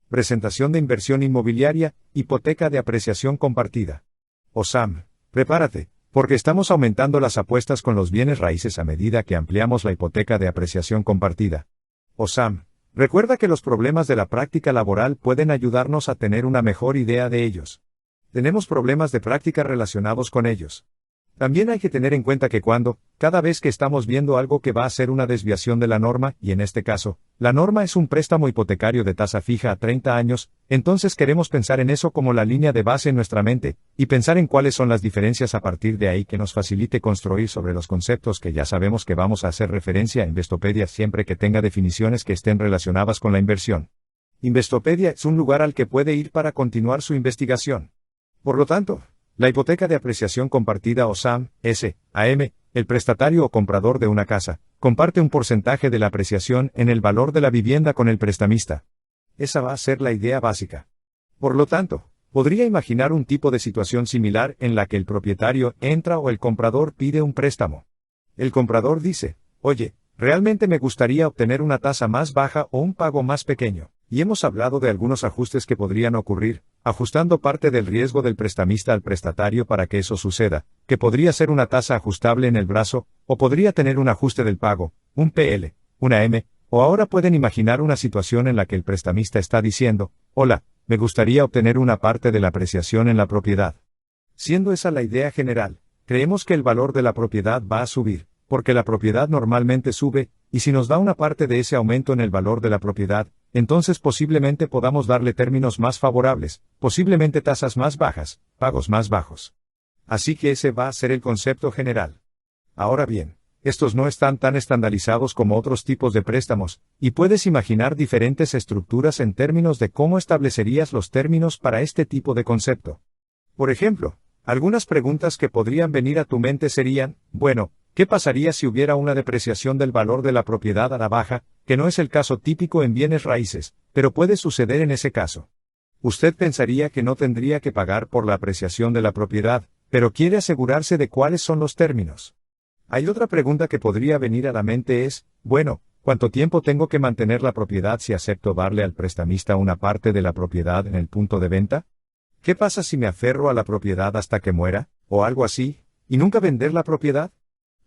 Presentación de inversión inmobiliaria, hipoteca de apreciación compartida. Sam, prepárate, porque estamos aumentando las apuestas con los bienes raíces a medida que ampliamos la hipoteca de apreciación compartida. Sam, recuerda que los problemas de la práctica laboral pueden ayudarnos a tener una mejor idea de ellos. Tenemos problemas de práctica relacionados con ellos. También hay que tener en cuenta que cada vez que estamos viendo algo que va a ser una desviación de la norma, y en este caso, la norma es un préstamo hipotecario de tasa fija a 30 años, entonces queremos pensar en eso como la línea de base en nuestra mente, y pensar en cuáles son las diferencias a partir de ahí que nos facilite construir sobre los conceptos que ya sabemos que vamos a hacer referencia a Investopedia siempre que tenga definiciones que estén relacionadas con la inversión. Investopedia es un lugar al que puede ir para continuar su investigación. Por lo tanto, la hipoteca de apreciación compartida o SAM, S.A.M., el prestatario o comprador de una casa, comparte un porcentaje de la apreciación en el valor de la vivienda con el prestamista. Esa va a ser la idea básica. Por lo tanto, podría imaginar un tipo de situación similar en la que el propietario entra o el comprador pide un préstamo. El comprador dice, oye, realmente me gustaría obtener una tasa más baja o un pago más pequeño. Y hemos hablado de algunos ajustes que podrían ocurrir, ajustando parte del riesgo del prestamista al prestatario para que eso suceda, que podría ser una tasa ajustable en el brazo, o podría tener un ajuste del pago, un PL, una M, o ahora pueden imaginar una situación en la que el prestamista está diciendo, hola, me gustaría obtener una parte de la apreciación en la propiedad. Siendo esa la idea general, creemos que el valor de la propiedad va a subir, porque la propiedad normalmente sube, y si nos da una parte de ese aumento en el valor de la propiedad, entonces posiblemente podamos darle términos más favorables, posiblemente tasas más bajas, pagos más bajos. Así que ese va a ser el concepto general. Ahora bien, estos no están tan estandarizados como otros tipos de préstamos, y puedes imaginar diferentes estructuras en términos de cómo establecerías los términos para este tipo de concepto. Por ejemplo, algunas preguntas que podrían venir a tu mente serían, bueno, ¿qué pasaría si hubiera una depreciación del valor de la propiedad a la baja, que no es el caso típico en bienes raíces, pero puede suceder en ese caso? Usted pensaría que no tendría que pagar por la apreciación de la propiedad, pero quiere asegurarse de cuáles son los términos. Hay otra pregunta que podría venir a la mente es, bueno, ¿cuánto tiempo tengo que mantener la propiedad si acepto darle al prestamista una parte de la propiedad en el punto de venta? ¿Qué pasa si me aferro a la propiedad hasta que muera, o algo así, y nunca vender la propiedad?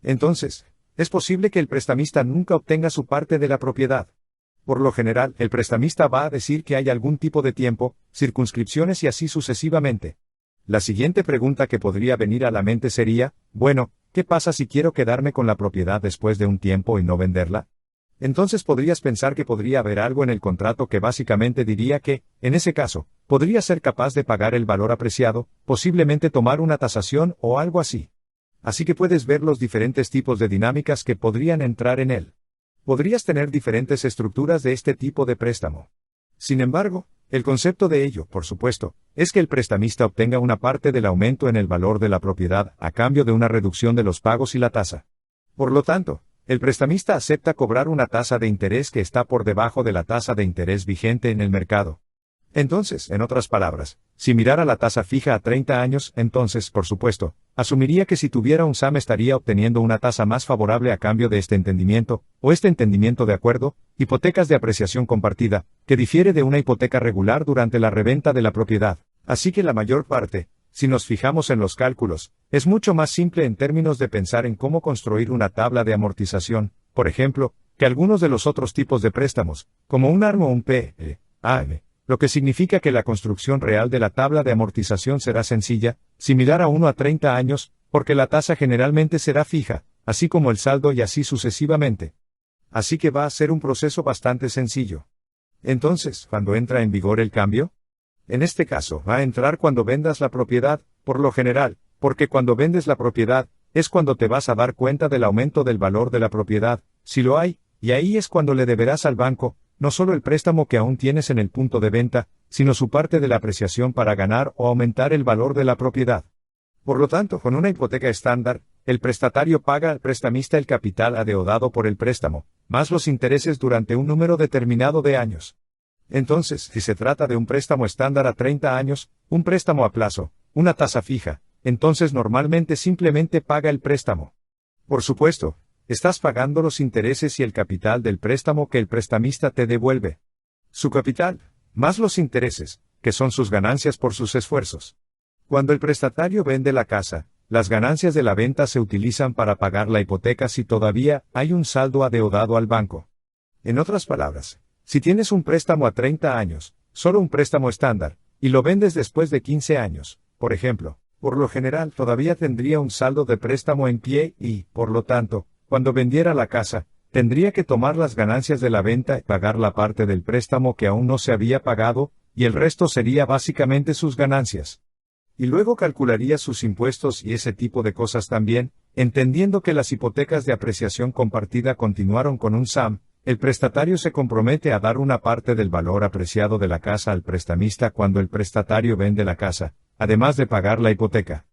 Entonces, es posible que el prestamista nunca obtenga su parte de la propiedad. Por lo general, el prestamista va a decir que hay algún tipo de tiempo, circunscripciones y así sucesivamente. La siguiente pregunta que podría venir a la mente sería, bueno, ¿qué pasa si quiero quedarme con la propiedad después de un tiempo y no venderla? Entonces podrías pensar que podría haber algo en el contrato que básicamente diría que, en ese caso, podría ser capaz de pagar el valor apreciado, posiblemente tomar una tasación o algo así. Así que puedes ver los diferentes tipos de dinámicas que podrían entrar en él. Podrías tener diferentes estructuras de este tipo de préstamo. Sin embargo, el concepto de ello, por supuesto, es que el prestamista obtenga una parte del aumento en el valor de la propiedad a cambio de una reducción de los pagos y la tasa. Por lo tanto, el prestamista acepta cobrar una tasa de interés que está por debajo de la tasa de interés vigente en el mercado. Entonces, en otras palabras, si mirara la tasa fija a 30 años, entonces, por supuesto, asumiría que si tuviera un SAM estaría obteniendo una tasa más favorable a cambio de este entendimiento, o este entendimiento de acuerdo, hipotecas de apreciación compartida, que difiere de una hipoteca regular durante la reventa de la propiedad. Así que la mayor parte, si nos fijamos en los cálculos, es mucho más simple en términos de pensar en cómo construir una tabla de amortización, por ejemplo, que algunos de los otros tipos de préstamos, como un ARM o un PAM. Lo que significa que la construcción real de la tabla de amortización será sencilla, similar a 1 a 30 años, porque la tasa generalmente será fija, así como el saldo y así sucesivamente. Así que va a ser un proceso bastante sencillo. Entonces, ¿cuándo entra en vigor el cambio? En este caso, va a entrar cuando vendas la propiedad, por lo general, porque cuando vendes la propiedad, es cuando te vas a dar cuenta del aumento del valor de la propiedad, si lo hay, y ahí es cuando le deberás al banco, no solo el préstamo que aún tienes en el punto de venta, sino su parte de la apreciación para ganar o aumentar el valor de la propiedad. Por lo tanto, con una hipoteca estándar, el prestatario paga al prestamista el capital adeudado por el préstamo, más los intereses durante un número determinado de años. Entonces, si se trata de un préstamo estándar a 30 años, un préstamo a plazo, una tasa fija, entonces normalmente simplemente paga el préstamo. Por supuesto, estás pagando los intereses y el capital del préstamo que el prestamista te devuelve. Su capital, más los intereses, que son sus ganancias por sus esfuerzos. Cuando el prestatario vende la casa, las ganancias de la venta se utilizan para pagar la hipoteca si todavía hay un saldo adeudado al banco. En otras palabras, si tienes un préstamo a 30 años, solo un préstamo estándar, y lo vendes después de 15 años, por ejemplo, por lo general todavía tendría un saldo de préstamo en pie y, por lo tanto, cuando vendiera la casa, tendría que tomar las ganancias de la venta y pagar la parte del préstamo que aún no se había pagado, y el resto sería básicamente sus ganancias. Y luego calcularía sus impuestos y ese tipo de cosas también, entendiendo que las hipotecas de apreciación compartida continuaron con un SAM. El prestatario se compromete a dar una parte del valor apreciado de la casa al prestamista cuando el prestatario vende la casa, además de pagar la hipoteca.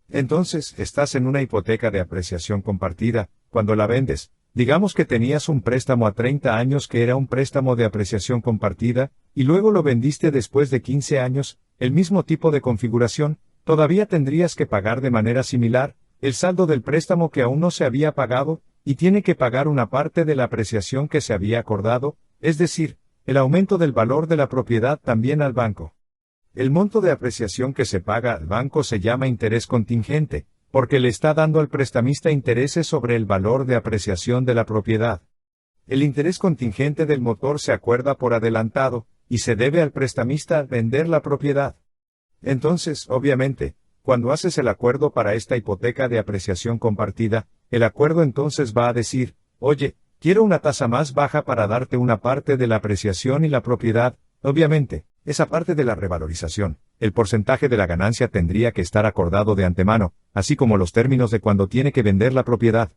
Entonces, estás en una hipoteca de apreciación compartida. Cuando la vendes, digamos que tenías un préstamo a 30 años que era un préstamo de apreciación compartida, y luego lo vendiste después de 15 años, el mismo tipo de configuración, todavía tendrías que pagar de manera similar, el saldo del préstamo que aún no se había pagado, y tiene que pagar una parte de la apreciación que se había acordado, es decir, el aumento del valor de la propiedad también al banco. El monto de apreciación que se paga al banco se llama interés contingente, porque le está dando al prestamista intereses sobre el valor de apreciación de la propiedad. El interés contingente del motor se acuerda por adelantado, y se debe al prestamista al vender la propiedad. Entonces, obviamente, cuando haces el acuerdo para esta hipoteca de apreciación compartida, el acuerdo entonces va a decir, oye, quiero una tasa más baja para darte una parte de la apreciación y la propiedad, obviamente, esa parte de la revalorización, el porcentaje de la ganancia tendría que estar acordado de antemano, así como los términos de cuando tiene que vender la propiedad.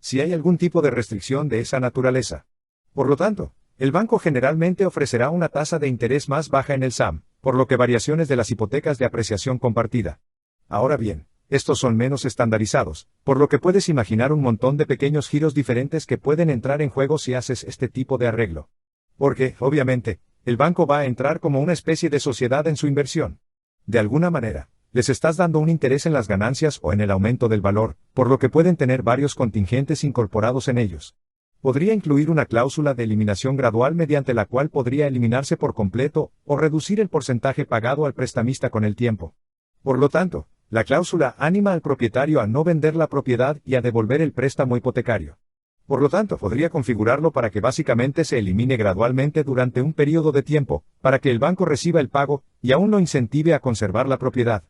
Si hay algún tipo de restricción de esa naturaleza. Por lo tanto, el banco generalmente ofrecerá una tasa de interés más baja en el SAM, por lo que variaciones de las hipotecas de apreciación compartida. Ahora bien, estos son menos estandarizados, por lo que puedes imaginar un montón de pequeños giros diferentes que pueden entrar en juego si haces este tipo de arreglo. Porque, obviamente, el banco va a entrar como una especie de sociedad en su inversión. De alguna manera, les estás dando un interés en las ganancias o en el aumento del valor, por lo que pueden tener varios contingentes incorporados en ellos. Podría incluir una cláusula de eliminación gradual mediante la cual podría eliminarse por completo, o reducir el porcentaje pagado al prestamista con el tiempo. Por lo tanto, la cláusula anima al propietario a no vender la propiedad y a devolver el préstamo hipotecario. Por lo tanto, podría configurarlo para que básicamente se elimine gradualmente durante un periodo de tiempo, para que el banco reciba el pago, y aún lo incentive a conservar la propiedad.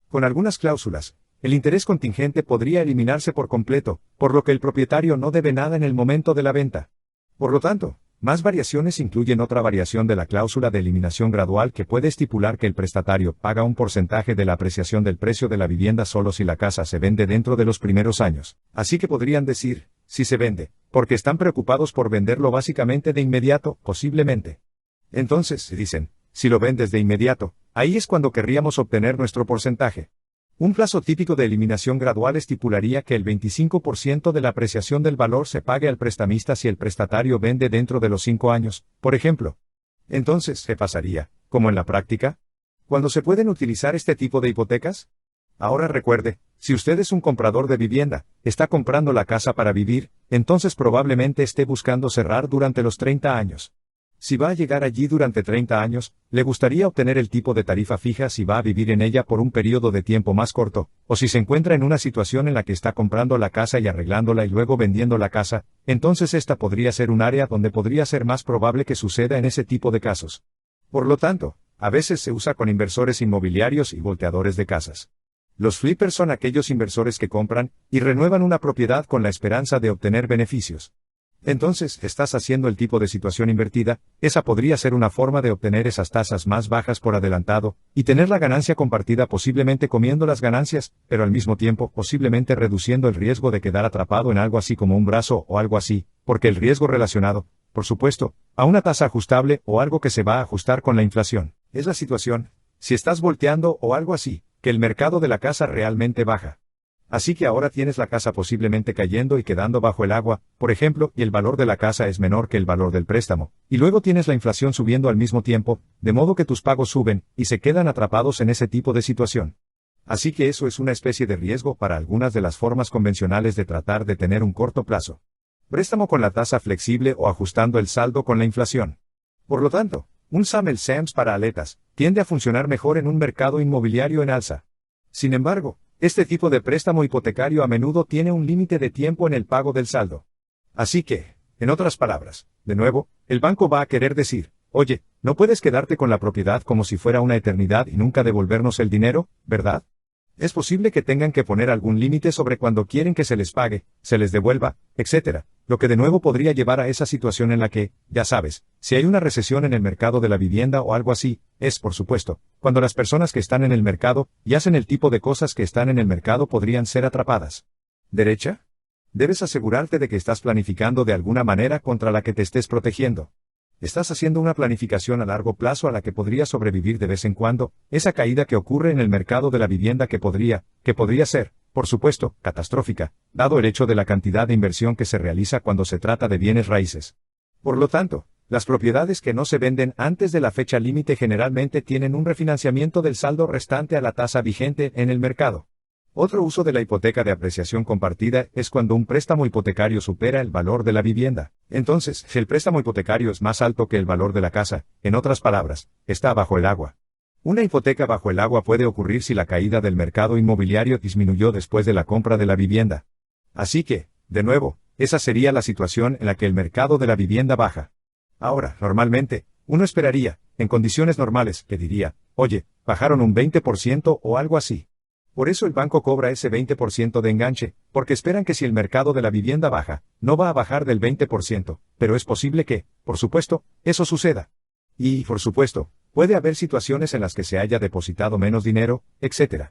Con algunas cláusulas, el interés contingente podría eliminarse por completo, por lo que el propietario no debe nada en el momento de la venta. Por lo tanto, más variaciones incluyen otra variación de la cláusula de eliminación gradual que puede estipular que el prestatario paga un porcentaje de la apreciación del precio de la vivienda solo si la casa se vende dentro de los primeros años. Así que podrían decir, si se vende, porque están preocupados por venderlo básicamente de inmediato, posiblemente. Entonces, dicen, si lo vendes de inmediato, ahí es cuando querríamos obtener nuestro porcentaje. Un plazo típico de eliminación gradual estipularía que el 25% de la apreciación del valor se pague al prestamista si el prestatario vende dentro de los 5 años, por ejemplo. Entonces, ¿qué pasaría, como en la práctica? ¿Cuándo se pueden utilizar este tipo de hipotecas? Ahora recuerde, si usted es un comprador de vivienda, está comprando la casa para vivir, entonces probablemente esté buscando cerrar durante los 30 años. Si va a llegar allí durante 30 años, le gustaría obtener el tipo de tarifa fija si va a vivir en ella por un periodo de tiempo más corto, o si se encuentra en una situación en la que está comprando la casa y arreglándola y luego vendiendo la casa, entonces esta podría ser un área donde podría ser más probable que suceda en ese tipo de casos. Por lo tanto, a veces se usa con inversores inmobiliarios y volteadores de casas. Los flippers son aquellos inversores que compran y renuevan una propiedad con la esperanza de obtener beneficios. Entonces, estás haciendo el tipo de situación invertida, esa podría ser una forma de obtener esas tasas más bajas por adelantado, y tener la ganancia compartida posiblemente comiendo las ganancias, pero al mismo tiempo posiblemente reduciendo el riesgo de quedar atrapado en algo así como un brazo o algo así, porque el riesgo relacionado, por supuesto, a una tasa ajustable o algo que se va a ajustar con la inflación, es la situación, si estás volteando o algo así, que el mercado de la casa realmente baja. Así que ahora tienes la casa posiblemente cayendo y quedando bajo el agua, por ejemplo, y el valor de la casa es menor que el valor del préstamo, y luego tienes la inflación subiendo al mismo tiempo, de modo que tus pagos suben, y se quedan atrapados en ese tipo de situación. Así que eso es una especie de riesgo para algunas de las formas convencionales de tratar de tener un corto plazo. Préstamo con la tasa flexible o ajustando el saldo con la inflación. Por lo tanto, Un SAM, el SAMS para aletas, tiende a funcionar mejor en un mercado inmobiliario en alza. Sin embargo, este tipo de préstamo hipotecario a menudo tiene un límite de tiempo en el pago del saldo. Así que, en otras palabras, de nuevo, el banco va a querer decir, oye, no puedes quedarte con la propiedad como si fuera una eternidad y nunca devolvernos el dinero, ¿verdad? Es posible que tengan que poner algún límite sobre cuándo quieren que se les pague, se les devuelva, etc., lo que de nuevo podría llevar a esa situación en la que, ya sabes, si hay una recesión en el mercado de la vivienda o algo así, es, por supuesto, cuando las personas que están en el mercado y hacen el tipo de cosas que están en el mercado podrían ser atrapadas. ¿Derecha? Debes asegurarte de que estás planificando de alguna manera contra la que te estés protegiendo. Estás haciendo una planificación a largo plazo a la que podría sobrevivir de vez en cuando, esa caída que ocurre en el mercado de la vivienda que podría ser, por supuesto, catastrófica, dado el hecho de la cantidad de inversión que se realiza cuando se trata de bienes raíces. Por lo tanto, las propiedades que no se venden antes de la fecha límite generalmente tienen un refinanciamiento del saldo restante a la tasa vigente en el mercado. Otro uso de la hipoteca de apreciación compartida es cuando un préstamo hipotecario supera el valor de la vivienda. Entonces, si el préstamo hipotecario es más alto que el valor de la casa, en otras palabras, está bajo el agua. Una hipoteca bajo el agua puede ocurrir si la caída del mercado inmobiliario disminuyó después de la compra de la vivienda. Así que, de nuevo, esa sería la situación en la que el mercado de la vivienda baja. Ahora, normalmente, uno esperaría, en condiciones normales, que diría, oye, bajaron un 20% o algo así. Por eso el banco cobra ese 20% de enganche, porque esperan que si el mercado de la vivienda baja, no va a bajar del 20%, pero es posible que, por supuesto, eso suceda. Y, por supuesto, puede haber situaciones en las que se haya depositado menos dinero, etc.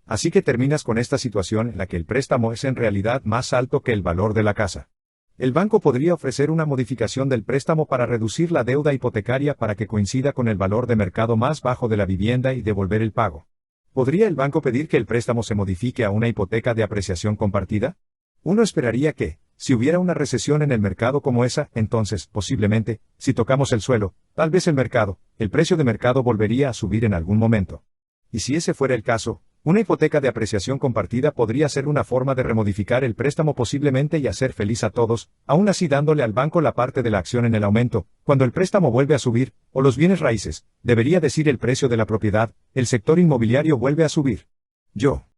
Así que terminas con esta situación en la que el préstamo es en realidad más alto que el valor de la casa. El banco podría ofrecer una modificación del préstamo para reducir la deuda hipotecaria para que coincida con el valor de mercado más bajo de la vivienda y devolver el pago. ¿Podría el banco pedir que el préstamo se modifique a una hipoteca de apreciación compartida? Uno esperaría que, si hubiera una recesión en el mercado como esa, entonces, posiblemente, si tocamos el suelo, tal vez el precio de mercado volvería a subir en algún momento. Y si ese fuera el caso, una hipoteca de apreciación compartida podría ser una forma de remodificar el préstamo posiblemente y hacer feliz a todos, aún así dándole al banco la parte de la acción en el aumento, cuando el préstamo vuelve a subir, o los bienes raíces, debería decir el precio de la propiedad, el sector inmobiliario vuelve a subir. Yo